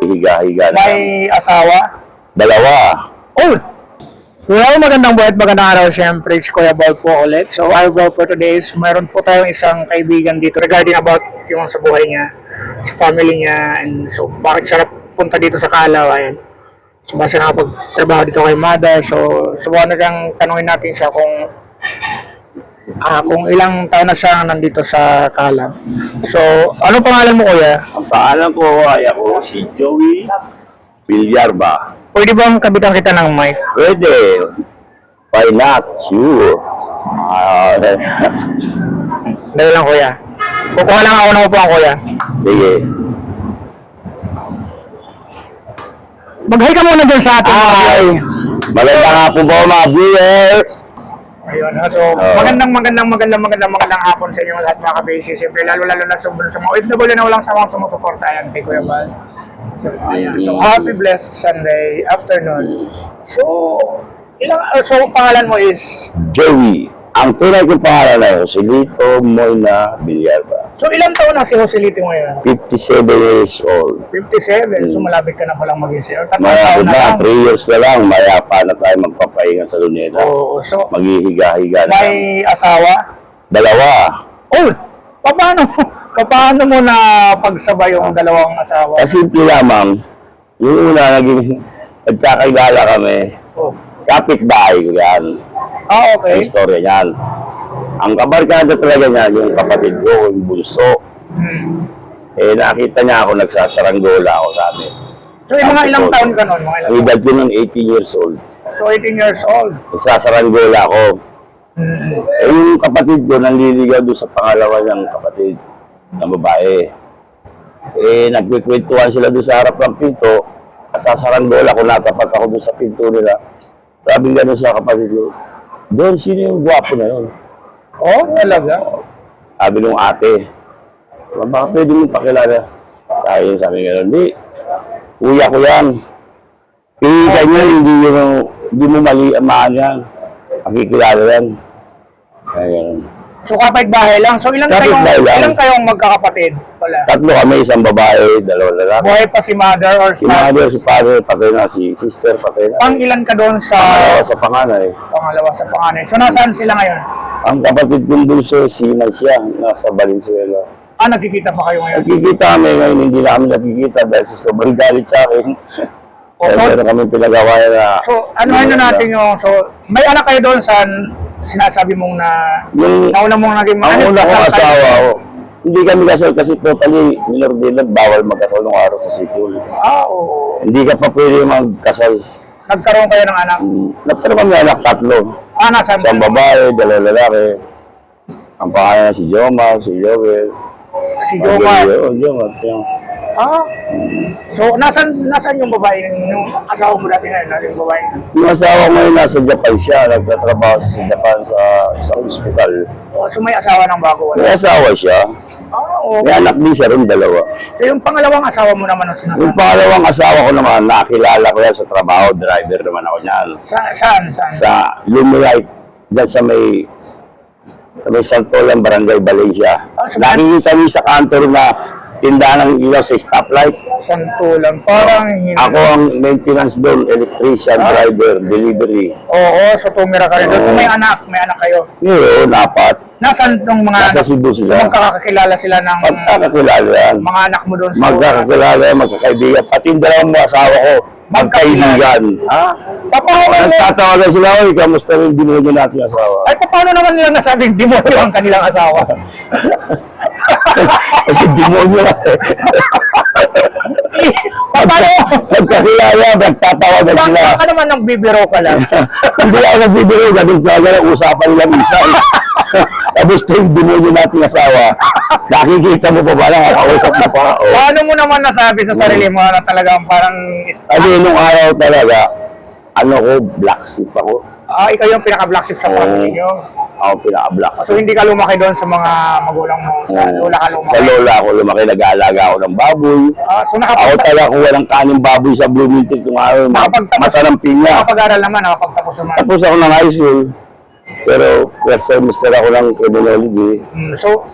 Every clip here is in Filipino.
Maghihiga-higa na. May asawa? Dalawa. Oh! Well, magandang buhay at magandang araw. Siyempre, si Kuya Bal po ulit. So, our goal for today is mayroon po tayong isang kaibigan dito regarding about yung sa buhay niya, sa family niya, and so, bakit siya punta dito sa Calao, ayan. So, bakit siya nakapagtrabaho dito kay mother. So, subukan na lang tanungin natin siya kung ilang taon na siya nandito sa Calao. So, ano pangalan mo, Kuya? Ang pangalan ko ay ako si Joey Villarba. Pwede ba kabitan kita ng mic? Pwede. Why not? Sure. Dahil lang, Kuya. Kukuha lang ako ng upuan, Kuya. Sige. Mag-hi ka muna dun sa atin. Hi! Magandang hapon po mga viewers. Ayun, so magandang hapon sa inyo lahat mga kabisi. Siyempre, lalo na sa mga OFW na walang sawang sumusuporta. Ayan, kay Kuya Bal. Ayan, so happy blessed Sunday afternoon. So, pangalan mo is? Joey. Ang tunay kong pangalan ay Joselito Moyna Villarba. So, ilang taon na si Joselito ngayon? 57 years old. 57. So, malapit ka na palang maging sir. Malapit na, 3 years na lang. Mayapa na tayo magpapahinga sa Luneta. Oo, so, Maghihiga-higa na. may asawa? Dalawa. Oh, paano mo na pagsabay yung dalawang asawa? Simple lamang, yung una nagkakagala kami, Oh. kapitbahay ko yan. Ah, Ang okay. istorya niyan. Ang kabarkada talaga niyan, yung kapatid ko, yung bunso. Hmm. Nakita niya ako, nagsasaranggola ako sa amin. So, yung mga ilang taon ka nun? Mga ilang Ang taon? edad ko nun, 18 years old. So, 18 years old. Nagsasaranggola ako. Hmm. Yung kapatid ko, nanliligaw doon sa pangalawa niyang kapatid na babae. Nagkikwentuhan sila doon sa harap ng pinto. Sasaranggola ko, natapat ako doon sa pinto nila. Sabi gano'n sa kapatid ko, doon, sino yung gwapo na yun? Oh, talaga? Sabi nung ate, baka pwede mong pakilala. Sabi gano'n, hindi, kuya ko yan. Kaya ganyan, hindi mo mali amaan yan. Pakikilala yan. Kaya gano'n. So, kapit-bahay lang. So, ilang Kapitbahay lang. kayong magkakapatid pala? Tatlo kami, isang babae, dalawang lalaki. Buhay pa si mother or Si mother, si father, patay na. Si sister, patay na. Pang-ilan ka doon sa Pangalawa sa panganay. pangalawa sa panganay? So, nasaan sila ngayon? Ang kapatid kong bunso, sinay siya, nasa Valenzuela. Ah, nagkikita pa kayo ngayon? Nakikita kami ngayon, hindi na kami nakikita dahil sa sobrang galit sa akin. Oo. Meron kami pinagawayan na... So, ano natin yung... So, may anak kayo doon sa sinasabi mong na... Yung, Nauna mong naging... ang una kong asawa ko, hindi kami kasal kasi totally minor de edad, bawal magkasal nung araw sa Sikul. Ah, oo. Hindi ka pa pwede magkasal. Nagkaroon kayo ng anak? Nagkaroon kami anak, tatlo. Ah, nasaan? Isang babae, dalawang lalaki. Ang pangalan si Jomar, si Joel. Si Jomar. Oo, Jomar. Yung... Ah. So, nasaan yung babae? Yung asawa mo dati na yun, yung babae? Yung asawa ko ngayon nasa Japan siya, nagtatrabaho sa Japan sa isang ospital. Oh, so, may asawa ng bago? May Wala? asawa siya. Ah, oo. May anak din siya rin, dalawa. So, yung pangalawang asawa mo naman ang Yung sinasabi? pangalawang asawa ko naman, nakilala ko yan sa trabaho, driver naman ako niyan. Saan? Sa Lumilite, dyan sa may Santolan, Barangay Valencia. Ah, sa Nakikita niyo sa kantor na tindahan ng ilaw sa stoplight. Santulan. Parang hindi. Ako ang maintenance doon, electrician, driver, delivery. Oo, so tumira ka rin doon. Oo. May anak kayo. Ngayon, apat. Nasaan tong mga Nasa Cebu So, sila. magkakakilala sila ng Magkakakilala yan. mga anak mo doon sa... Magkakakilala yan, magkakaibigan. Pati yung dalawang mga asawa ko, magkaibigan. Ha? Paano Nagtatawagan sila, oy, kamusta rin dinugin natin yung asawa? Ay, paano naman nila nasabing demonyo ang kanilang asawa? Kasi demonyo na eh. Paano? Nagkakilala, nagtatawagan sila. Baka naman nang bibiro ka lang. Hindi ako nagbibiro, ganun sa ganun, usapan nila isa. Tapos ito yung demonyo natin asawa. Nakikita mo pa ba lang, nakausap mo pa. Oh. Paano mo naman nasabi sa sarili mo na talagang parang... Kasi nung araw talaga, ano ko, black sheep ako. ikaw yung pinaka-black sheep sa family nyo. Ako pinaka-black So, hindi ka lumaki doon sa mga magulang mo. Sa lola ka lumaki. Sa lola ako lumaki, nag-aalaga ako ng baboy. So, Ako talaga kung walang kaning baboy sa Bloomington kung araw, mata ng pinya. nakapag-aral naman, nakapagtapos naman. Tapos ako ng high school. Pero first semester ako ng criminology. So,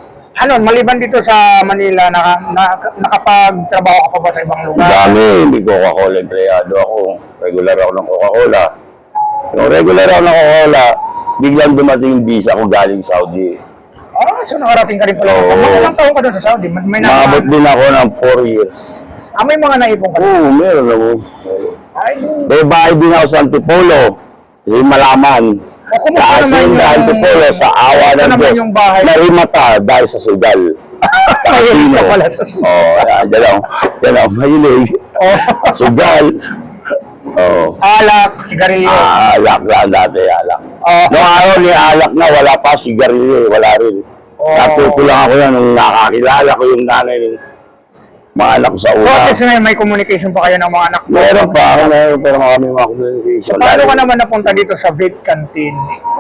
Ano, maliban dito sa Manila, nakapagtrabaho ka pa ba sa ibang Ang lugar? dami, hindi Coca-Cola empleyado ako. Regular ako ng Coca-Cola. Yung regular ako ng Coca-Cola, biglang dumating yung visa ko galing Saudi. Ah, so nakarating ka rin pala. Oo. Mga ilang taon ka doon sa Saudi? May Maabot din ako ng 4 years. may mga naipon ka doon? Oo, meron ako. Ay, May bahay din ako sa Antipolo. Hindi malaman. O, kumusta Kasi naman yung Antipolo sa awa kumusta ng naman Diyos. yung bahay? Narimata dahil sa sugal. Sa Mahilig kasino. ka pala sa sugal. Oo, yan lang. Yan lang, mahilig. Oh. Sugal. Oo. Alak, sigarilyo. Alak na dati, alak. Oh. Noong araw ni alak na, wala pa sigarilyo, wala rin. Oh. Natutulang ako yan nung nakakilala ko yung nanay ng mga anak ko sa So, una. kasi may communication pa kayo ng mga anak mo. Meron pa, meron pa kami mga communication. Paano ka naman napunta dito sa vape canteen?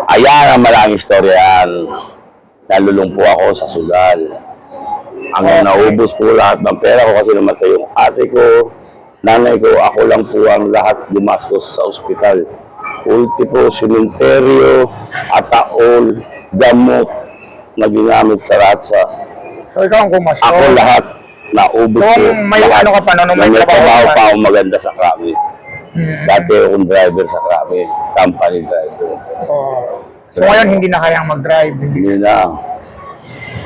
Ayan ang maraming istorya yan. Nalulungpo ako sa sugal. Hanggang naubos po lahat ng pera ko kasi namatay yung ate ko, nanay ko, ako lang po ang lahat gumastos sa ospital. Ulti po, simenteryo, ataol, gamot na ginamit sa ratsa. So, ikaw ang kumasto. Ako lahat naubos ko. Nung may lahat. ano ka pa, nung may Nung trabaho pa ka. ako maganda sa Krabi. Dati akong driver sa Krabi, company driver. Oh. So, ngayon hindi na kayang mag-drive. Hindi na.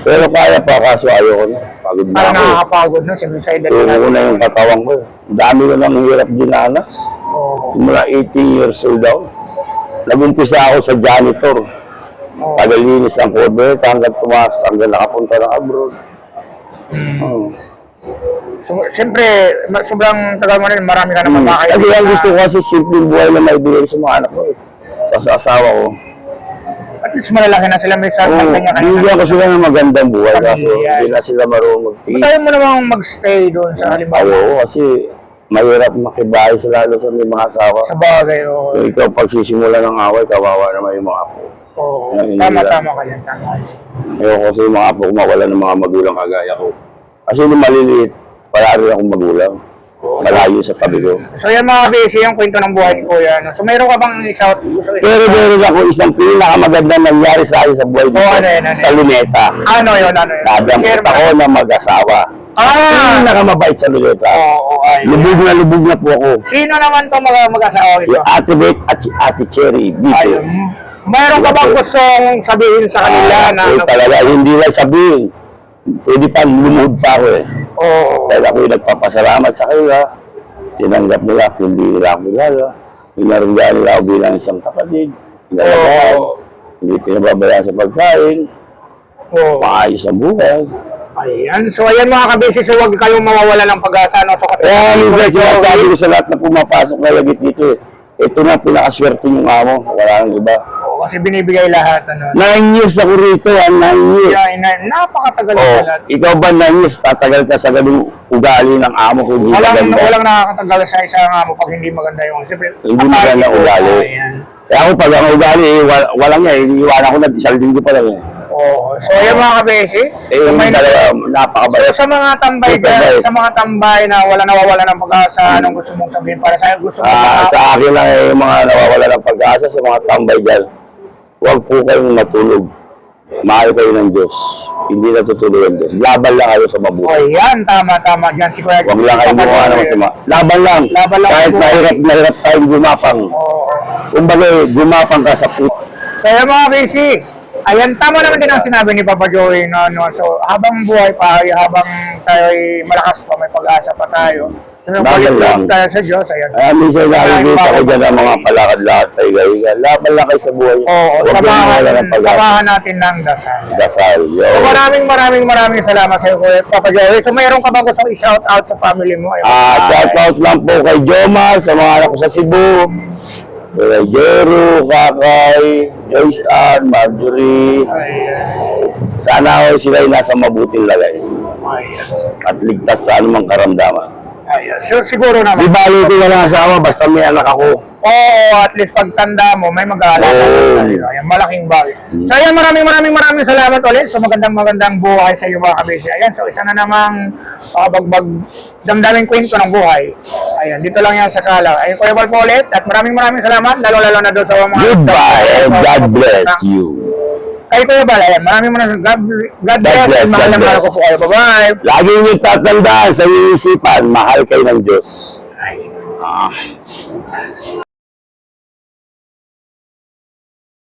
Pero kaya pa, kaso ayoko na. Pagod na Parang ako. nakakapagod na, suicidal Tumo na. ko na yung katawan ko. Ang dami ko nang hirap dinanas. Oh. Mula 18 years old ako. Nag-umpisa ako sa janitor. Oh. Tagalinis ang cover, hanggang tumaas, hanggang nakapunta ng abroad. Hmm. Oh. So, siyempre, sobrang tagal mo rin, marami ka naman makakaya. Kasi ang gusto ko kasi simpleng buhay na maibigay sa mga anak ko. Sa asawa ko. At least malalaki na sila, may sarang Oo, kanya bigyan ko sila ng magandang buhay. Kaso Pamilya. hindi na sila marunong mag-tingin. Tayo mo namang mag-stay doon sa halimbawa. Oo, kasi mahirap makibahay sa lalo sa may mga asawa. Sa bagay, o. Kung ikaw pagsisimula ng away, kawawa naman yung mga apo. Oh, Yan, hindi tama ka yan, tama. Ayoko kasi yung mga apo ko mawala ng mga magulang kagaya ko. Kasi nung maliliit, palagi akong magulang. Malayo sa tabi ko. So yan mga basic, yung kwento ng buhay ni Kuya. No? So mayroon ka bang shout? Pero meron ako isang pinakamagandang nangyari sa akin sa buhay dito. ano yun? Sa Luneta. Ano yun? Nadamot ako na mag-asawa. Pinakamabait sa Luneta. Oo, ay. Lubog na po ako. Sino naman to mag-asawa ito? Yung Ate Beth at si Ate Cherry. Dito. Ay, mayroon ka bang gustong sabihin sa kanila na Talaga, hindi lang sabihin. Pwede pa lumuhod pa ako eh. Oo. Dahil ako yung nagpapasalamat sa kanila. Tinanggap nila, hindi nila ako kilala. Pinarunggaan nila ako bilang isang kapatid. Pinalagaan. Hindi pinababayaan sa pagkain. Oo. Maayos ang buhay. Ayan. So ayan mga kabisi, so huwag kayong mawawala ng pag-asa. No? So, Kaya minsan sinasabi ko sa lahat na pumapasok na lagit dito eh. Ito na pinakaswerte yung amo. Wala nang iba. Oo, kasi binibigay lahat. Ano. 9 years ako rito, 9 years. Napakatagal Oh, na lahat. ikaw ba 9 years, tatagal ka sa ganung ugali ng amo ko hindi maganda? Walang nakakatagal sa isang amo pag hindi maganda yung siyempre. Hindi maganda ang ugali. Ayan. Kaya ako pag ang ugali, walang niya, iniiwanan ko na isang linggo pa lang eh. Oo. So ayan mga kabisi. Eh, So, may talaga, napakabayas. sa mga tambay Super dyan, bait. sa mga tambay na wala nawawala ng pag-asa, anong gusto mong sabihin para sa'yo? Gusto mo Sa akin lang eh, yung mga nawawala ng pag-asa sa mga tambay dyan, huwag po kayong matulog. Mahal kayo ng Diyos. Hindi natutulog ang Diyos. Laban lang kayo sa mabuti. Oh, yan, tama. Diyan si Kuya. Huwag lang kayo gumawa ng masama. Laban lang. Laban lang. Kahit mahirap tayong gumapang. Oo. Kumbaga, gumapang ka sa puto. So yan mga basic. Ayan, tama naman din ang sinabi ni Papa Joey. No? So habang buhay pa, habang tayo malakas pa, may pag-asa pa tayo. So, Laban lang. tayo sa Diyos. Ayan. Kaya minsan nakikita ko dyan ang mga palakad-lakad sa iga-iga. Laban lang kayo sa buhay. Oo, Huwag kayong mawala ng pag-asa. samahan natin ng dasal. Dasal. Yo. So, maraming salamat sa iyo, Kuya Papa Joey. So mayroon ka bang gusto i-shout out sa family mo? Shout out lang po kay Jomar, sa mga anak ko sa Cebu. Kay Jero, Kakay, Joyce Ann, Marjorie. Ayan. Sana sila ay nasa mabuting lagay. Ayan. At ligtas sa anumang karamdaman. Ayan. So, siguro naman. Di bali ko na lang asawa, basta may anak ako. Oo, at least pagtanda mo, may mag-aalala Oo. ka. Ayan, malaking bagay. So, ayan, maraming salamat ulit sa magandang buhay sa iyo mga kabisi. Ayan, so isa na namang bagbag damdaming kwento ng buhay. Ayan, dito lang yan sa Kala. Ayun, Kuya Bal po ulit. At maraming salamat, lalo na doon sa mga... Goodbye and God bless you. Kay Kuya Bal, ayan, maraming God bless, bless, and mahal God na mahal bless. ko po kayo. Bye-bye. Lagi niyo tatandaan sa iisipan, mahal kayo ng Diyos. Ah.